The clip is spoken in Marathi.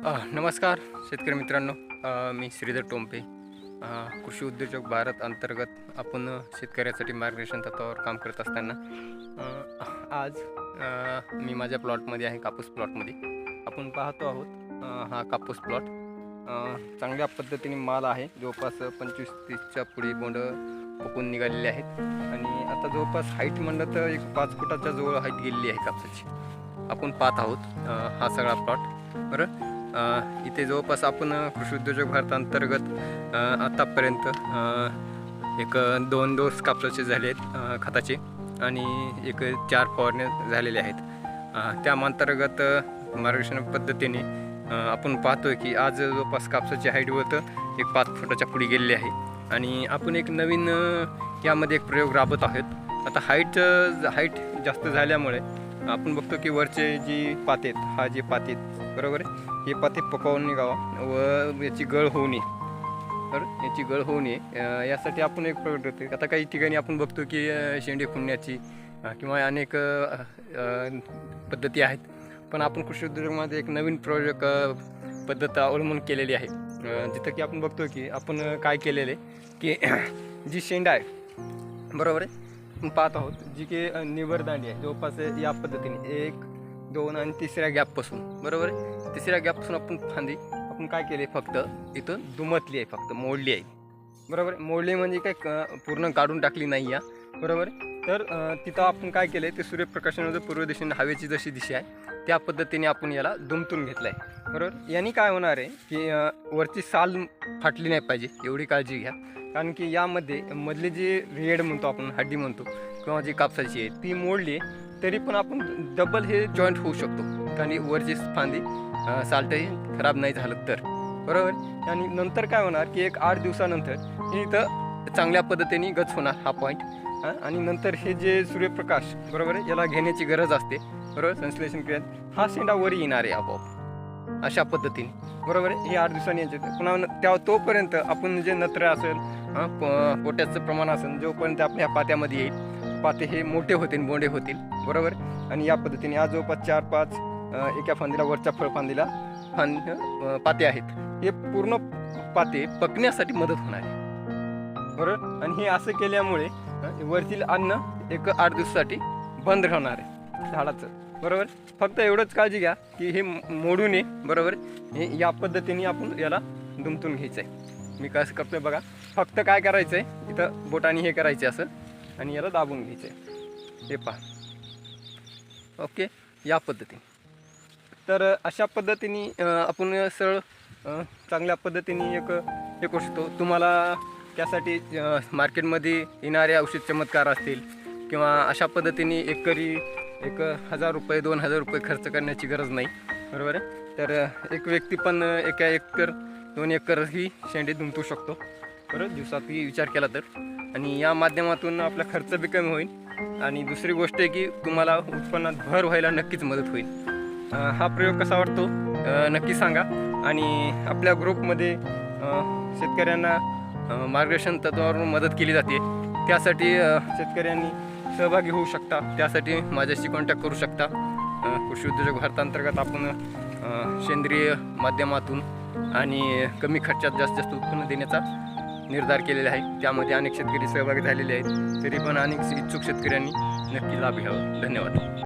नमस्कार शेतकरी मित्रांनो. मी श्रीधर टोंपे. कृषी उद्योजक भारत अंतर्गत आपण शेतकऱ्यासाठी मार्गदर्शन तत्वावर काम करत असताना आज मी माझ्या प्लॉटमध्ये आहे, कापूस प्लॉटमध्ये. आपण पाहतो आहोत हा कापूस प्लॉट चांगल्या पद्धतीने माल आहे. जवळपास 25-30च्या पुढे बोंड पकून निघालेले आहेत आणि आता जवळपास हाईट म्हणलं तर एक 5 फुटाच्या जवळ हाईट गेलेली आहे कापसाची. आपण पाहत आहोत हा सगळा प्लॉट. बरं, इथे जवळपास आपण कृषी उद्योजक भारतांतर्गत आतापर्यंत एक 2 डोस कापसाचे झाले आहेत खताचे आणि एक 4 फवारण्या झालेल्या आहेत. त्या अंतर्गत मार्गदर्शन पद्धतीने आपण पाहतोय की आज जवळपास कापसाची हाईट होतं एक 5 फुटाच्या पुढे गेलेली आहे आणि आपण एक नवीन यामध्ये एक प्रयोग राबवत आहोत. आता हाईट जास्त झाल्यामुळे आपण बघतो की वरचे जी पाते आहेत, हा जे पाते बरोबर आहे, हे पाते पकवून निघावा व याची गळ होऊ नये. तर याची गळ होऊ नये यासाठी आपण एक प्रयोग करतो. आता काही ठिकाणी आपण बघतो की शेंडे खुडण्याची किंवा अनेक पद्धती आहेत, पण आपण कृषी उद्योगामध्ये एक नवीन प्रयोग पद्धत अवलंबून केलेली आहे. जिथं की आपण बघतो की आपण काय केलेले की जी शेंडा आहे बरोबर आहे, आपण पाहत आहोत जी की निवरदांडी आहे जवळपास या पद्धतीने 1, 2 आणि तिसऱ्या गॅपपासून बरोबर आहे. तिसऱ्या गॅपपासून आपण फांदी आपण काय केले, फक्त इथं दुमतली आहे, फक्त मोडली आहे बरोबर. मोडली म्हणजे काय पूर्ण काढून टाकली नाही या बरोबर. तर तिथं आपण काय केलं आहे, ते सूर्यप्रकाशामध्ये पूर्व दिशेने हवेची जशी दिशा आहे त्या पद्धतीने आपण याला दुमतून घेतलं आहे बरोबर. यांनी काय होणार आहे की वरची साल फाटली नाही पाहिजे एवढी काळजी घ्या, कारण की यामध्ये मधली जी रेड म्हणतो आपण, हड्डी म्हणतो किंवा जी कापसाची आहे ती मोडली तरी पण आपण डबल हे जॉईंट होऊ शकतो, आणि वरची फांदी साल्टही खराब नाही झालं तर बरोबर. आणि नंतर काय होणार की एक 8 दिवसानंतर हे इथं चांगल्या पद्धतीने गच होणार हा पॉईंट. आणि नंतर हे जे सूर्यप्रकाश बरोबर आहे याला घेण्याची गरज असते बरोबर, संश्लेषण क्रियेत हा शेंडा वर येणार आहे आपोआप अशा पद्धतीने बरोबर आहे. हे 8 दिवसांनी यायचे पुन्हा तोपर्यंत आपण जे नत्र असेल पोट्याचं प्रमाण असेल जोपर्यंत आपल्या पात्यामध्ये येईल, पाते हे मोठे होतील, बोंडे होतील बरोबर. आणि या पद्धतीने आज जवळपास 4-5 एका फांदीला वरच्या फळफांदीला पाते आहेत, हे पूर्ण पाते पकण्यासाठी मदत होणार आहे बरोबर. आणि हे असं केल्यामुळे वरतील अन्न एक 8 दिवसासाठी बंद राहणार आहे झाडाचं बरोबर. फक्त एवढंच काळजी घ्या की हे मोडू नये बरोबर. हे या पद्धतीने आपण याला दुमतून घ्यायचं आहे. मी कसं करतोय बघा, फक्त काय करायचं आहे इथं बोटाने हे करायचं असं आणि याला दाबून घ्यायचं आहे, हे पहा. ओके, या पद्धतीने. तर अशा पद्धतीने आपण सरळ चांगल्या पद्धतीने एक हे करू शकतो. तुम्हाला त्यासाठी मार्केटमध्ये येणारे औषध चमत्कार असतील किंवा अशा पद्धतीने एकरी 1,000 रुपये 2,000 रुपये खर्च करण्याची गरज नाही बरोबर आहे. तर एक व्यक्ती पण एका एकर 2 एकर ही शेंडे दुमतू शकतो बरोबर दिवसातही विचार केला तर. आणि या माध्यमातून आपला खर्च बी कमी होईल आणि दुसरी गोष्ट आहे की तुम्हाला उत्पन्नात भर व्हायला नक्कीच मदत होईल. हा प्रयोग कसा वाटतो नक्की सांगा. आणि आपल्या ग्रुपमध्ये शेतकऱ्यांना मार्गदर्शन तत्वावरून मदत केली जाते, त्यासाठी शेतकऱ्यांनी सहभागी होऊ शकता. त्यासाठी माझ्याशी कॉन्टॅक्ट करू शकता. कृषी उद्योजक भारतांतर्गत आपण सेंद्रिय माध्यमातून आणि कमी खर्चात जास्त उत्पन्न देण्याचा निर्धार केलेला आहे. त्यामध्ये अनेक शेतकरी सहभागी झालेले आहेत, तरी पण अनेक इच्छुक शेतकऱ्यांनी नक्की लाभ घ्यावा. धन्यवाद.